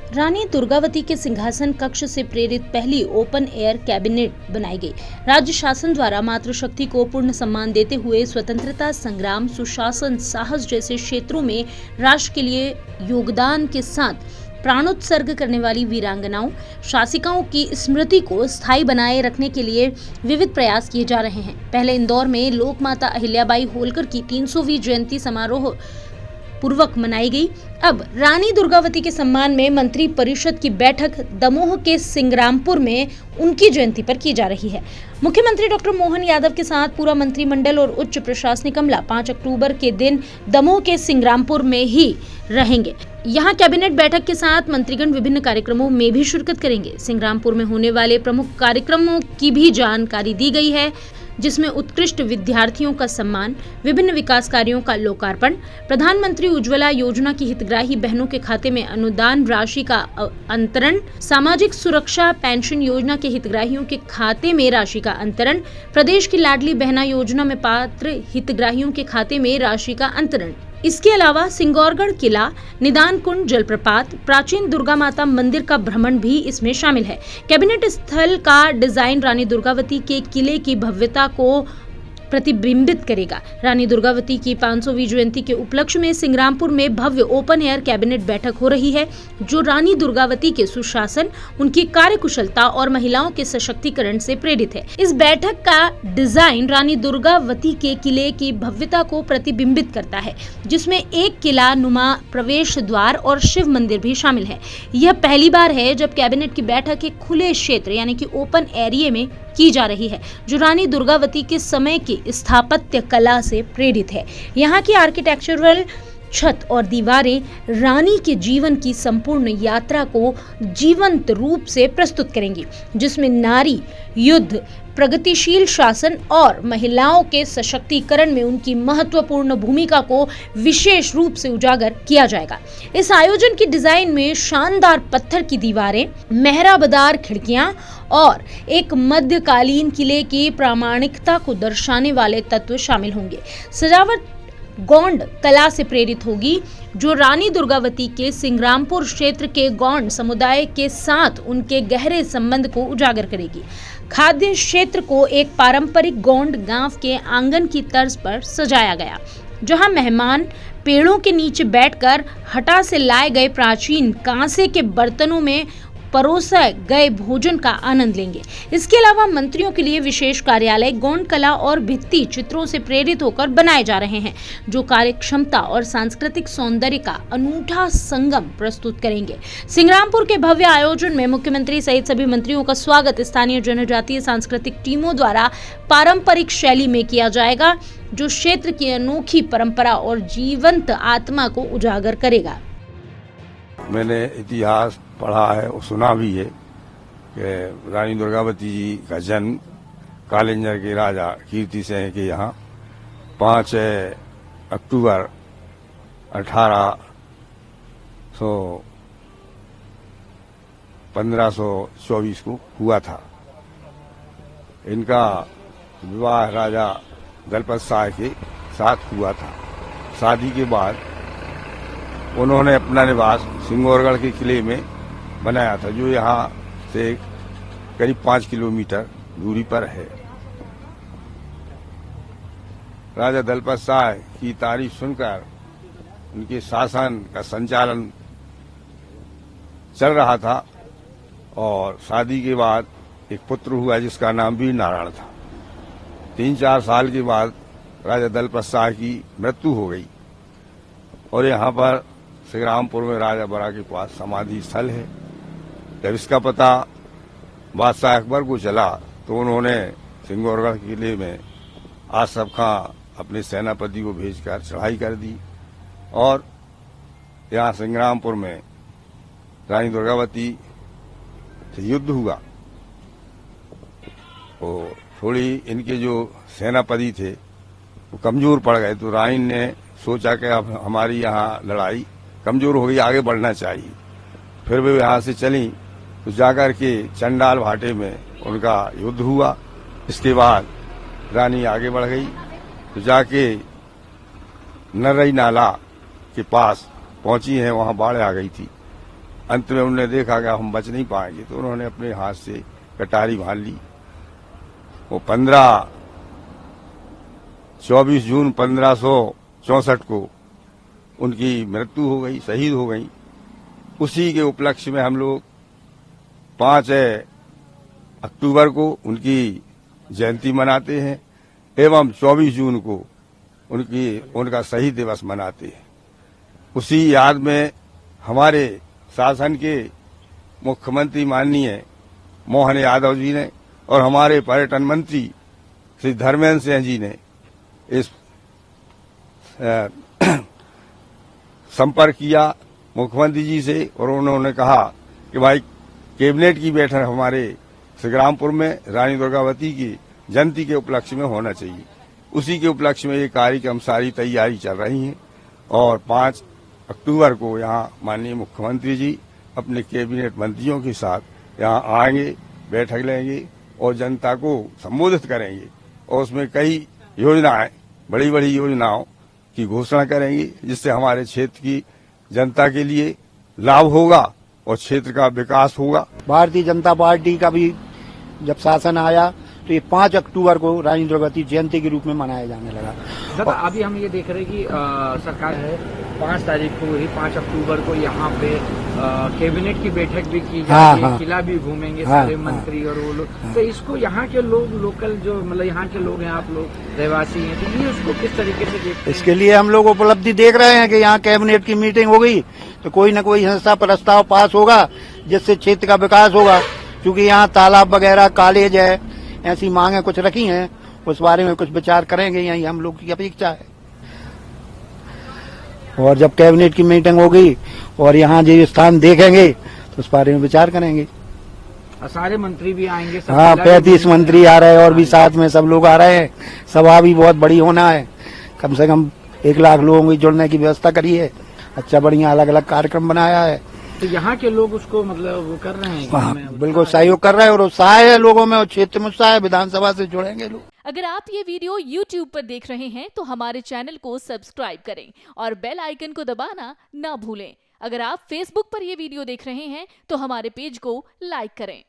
रानी दुर्गावती के सिंहासन कक्ष से प्रेरित पहली ओपन एयर कैबिनेट बनाई गई। राज्य शासन द्वारा मातृशक्ति को पूर्ण सम्मान देते हुए स्वतंत्रता संग्राम, सुशासन, साहस जैसे क्षेत्रों में राष्ट्र के लिए योगदान के साथ प्राणोत्सर्ग करने वाली वीरांगनाओं, शासिकाओं की स्मृति को स्थायी बनाए रखने के लिए विविध प्रयास किए जा रहे हैं। पहले इंदौर में लोकमाता अहिल्याबाई होलकर की 300वीं जयंती समारोह पूर्वक मनाई गई। अब रानी दुर्गावती के सम्मान में मंत्री परिषद की बैठक दमोह के सिंग्रामपुर में उनकी जयंती पर की जा रही है। मुख्यमंत्री डॉक्टर मोहन यादव के साथ पूरा मंत्रिमंडल और उच्च प्रशासनिक अमला 5 अक्टूबर के दिन दमोह के सिंग्रामपुर में ही रहेंगे। यहाँ कैबिनेट बैठक के साथ मंत्रीगण विभिन्न कार्यक्रमों में भी शिरकत करेंगे। सिंग्रामपुर में होने वाले प्रमुख कार्यक्रमों की भी जानकारी दी गई है, जिसमें उत्कृष्ट विद्यार्थियों का सम्मान, विभिन्न विकास कार्यों का लोकार्पण, प्रधानमंत्री उज्ज्वला योजना की हितग्राही बहनों के खाते में अनुदान राशि का अंतरण, सामाजिक सुरक्षा पेंशन योजना के हितग्राहियों के खाते में राशि का अंतरण, प्रदेश की लाडली बहना योजना में पात्र हितग्राहियों के खाते में राशि का अंतरण। इसके अलावा सिंगौरगढ़ किला, निदान कुंड जलप्रपात, प्राचीन दुर्गा माता मंदिर का भ्रमण भी इसमें शामिल है। कैबिनेट स्थल का डिजाइन रानी दुर्गावती के किले की भव्यता को प्रतिबिंबित करेगा। रानी दुर्गावती की 500वीं जयंती के उपलक्ष्य में सिंग्रामपुर में भव्य ओपन एयर कैबिनेट बैठक हो रही है, जो रानी दुर्गावती के सुशासन, उनकी कार्यकुशलता और महिलाओं के सशक्तिकरण से प्रेरित है। इस बैठक का डिजाइन रानी दुर्गावती के किले की भव्यता को प्रतिबिंबित करता है, जिसमें एक किला नुमा प्रवेश द्वार और शिव मंदिर भी शामिल है। यह पहली बार है जब कैबिनेट की बैठक एक खुले क्षेत्र यानी कि ओपन एरिया में की जा रही है, जो रानी दुर्गावती के समय की स्थापत्य कला से प्रेरित है। यहाँ की आर्किटेक्चरल छत और दीवारें रानी के जीवन की संपूर्ण यात्रा को जीवंत रूप से प्रस्तुत करेंगी, जिसमें नारी, युद्ध, प्रगतिशील शासन और महिलाओं के सशक्तिकरण में उनकी महत्वपूर्ण भूमिका को विशेष रूप से उजागर किया जाएगा। इस आयोजन की डिजाइन में शानदार पत्थर की दीवारें, मेहराबदार खिड़कियां और एक मध्यकालीन किले की प्रामाणिकता को दर्शाने वाले तत्व शामिल होंगे। सजावट गौंड कला से प्रेरित होगी, जो रानी दुर्गावती के सिंग्रामपुर क्षेत्र के गौंड समुदाय के साथ उनके गहरे संबंध को उजागर करेगी। खाद्य क्षेत्र को एक पारंपरिक गौंड गांव के आंगन की तर्ज पर सजाया गया, जहां मेहमान पेड़ों के नीचे बैठकर हटा से लाए गए प्राचीन कांसे के बर्तनों में परोसे गए भोजन का आनंद लेंगे। इसके अलावा मंत्रियों के लिए विशेष कार्यालय गौंड कला और भित्ति चित्रों से प्रेरित होकर बनाए जा रहे हैं, जो कार्य क्षमता और सांस्कृतिक सौंदर्य का अनूठा संगम प्रस्तुत करेंगे। सिंग्रामपुर के भव्य आयोजन में मुख्यमंत्री सहित सभी मंत्रियों का स्वागत स्थानीय जनजातीय सांस्कृतिक टीमों द्वारा पारंपरिक शैली में किया जाएगा, जो क्षेत्र की अनोखी परंपरा और जीवंत आत्मा को उजागर करेगा। मैंने इतिहास पढ़ा है और सुना भी है कि रानी दुर्गावती जी का जन्म कालिंजर के राजा कीर्ति सिंह के यहाँ 5 अक्टूबर 1524 को हुआ था। इनका विवाह राजा दलपत शाह के साथ हुआ था। शादी के बाद उन्होंने अपना निवास सिंगौरगढ़ के किले में बनाया था, जो यहाँ से करीब 5 किलोमीटर दूरी पर है। राजा दलपत शाह की तारीफ सुनकर उनके शासन का संचालन चल रहा था और शादी के बाद एक पुत्र हुआ जिसका नाम वीर नारायण था। 3-4 साल के बाद राजा दलपत शाह की मृत्यु हो गई और यहाँ पर सिंग्रामपुर में राजा बड़ा के पास समाधि स्थल है। जब इसका पता बादशाह अकबर को चला तो उन्होंने सिंगौरगढ़ किले में आसफ खां अपने सेनापति को भेजकर चढ़ाई कर दी और यहाँ सिंग्रामपुर में रानी दुर्गावती से युद्ध हुआ। तो थोड़ी इनके जो सेनापति थे वो कमजोर पड़ गए, तो रानी ने सोचा कि अब हमारी यहाँ लड़ाई कमजोर हो गई, आगे बढ़ना चाहिए। फिर वे यहाँ से चली तो जाकर के चंडाल भाटे में उनका युद्ध हुआ। इसके बाद रानी आगे बढ़ गई तो जाके नरई नाला के पास पहुंची है, वहां बाढ़ आ गई थी। अंत में उन्होंने देखा कि हम बच नहीं पाएंगे, तो उन्होंने अपने हाथ से कटारी बांध ली। वो 24 जून 1564 को उनकी मृत्यु हो गई, शहीद हो गई। उसी के उपलक्ष्य में हम लोग 5 अक्टूबर को उनकी जयंती मनाते हैं एवं 24 जून को उनका शहीद दिवस मनाते हैं। उसी याद में हमारे शासन के मुख्यमंत्री माननीय मोहन यादव जी ने और हमारे पर्यटन मंत्री श्री धर्मेंद्र सिंह जी ने इस संपर्क किया मुख्यमंत्री जी से और उन्होंने कहा कि भाई कैबिनेट की बैठक हमारे श्रीरामपुर में रानी दुर्गावती की जयंती के उपलक्ष्य में होना चाहिए। उसी के उपलक्ष्य में ये कार्यक्रम सारी तैयारी चल रही है और 5 अक्टूबर को यहाँ माननीय मुख्यमंत्री जी अपने कैबिनेट मंत्रियों के साथ यहाँ आएंगे, बैठक लेंगे और जनता को संबोधित करेंगे और उसमें कई योजनाएं, बड़ी बड़ी योजनाओं की घोषणा करेंगे, जिससे हमारे क्षेत्र की जनता के लिए लाभ होगा और क्षेत्र का विकास होगा। भारतीय जनता पार्टी का भी जब शासन आया तो ये 5 अक्टूबर को रानी दुर्गावती जयंती के रूप में मनाया जाने लगा। सर, अभी हम ये देख रहे हैं कि सरकार है 5 तारीख को ही 5 अक्टूबर को यहाँ पे कैबिनेट की बैठक भी की जाएगी, किला भी घूमेंगे सारे मंत्री और वो लोग। तो इसको यहाँ के लोग, लोकल जो मतलब यहाँ के लोग हैं, आप लोग रहवासी हैं, तो ये उसको किस तरीके से देखते हैं? इसके लिए हम लोग उपलब्धि देख रहे हैं कि यहाँ कैबिनेट की मीटिंग हो गई तो कोई न कोई संस्था प्रस्ताव पास होगा जिससे क्षेत्र का विकास होगा। क्योंकि यहाँ तालाब वगैरह, कॉलेज है, ऐसी मांगे कुछ रखी हैं, उस बारे में कुछ विचार करेंगे, यही हम लोग की अपेक्षा है। और जब कैबिनेट की मीटिंग होगी और यहाँ जो स्थान देखेंगे तो उस बारे में विचार करेंगे। सारे मंत्री भी आएंगे? हाँ, 35 मंत्री आ रहे हैं और भी साथ में सब लोग आ रहे हैं। सभा भी बहुत बड़ी होना है, कम से कम 1 लाख लोगों की जुड़ने की व्यवस्था करी है। अच्छा बढ़िया अलग अलग कार्यक्रम बनाया है। तो यहाँ के लोग उसको मतलब वो कर रहे हैं? हाँ, बिल्कुल सहयोग कर रहे हैं और उत्साह है लोगों में और क्षेत्र में उत्साह है। विधानसभा से जुड़ेंगे लोग। अगर आप ये वीडियो YouTube पर देख रहे हैं तो हमारे चैनल को सब्सक्राइब करें और बेल आइकन को दबाना ना भूलें। अगर आप Facebook पर ये वीडियो देख रहे हैं तो हमारे पेज को लाइक करें।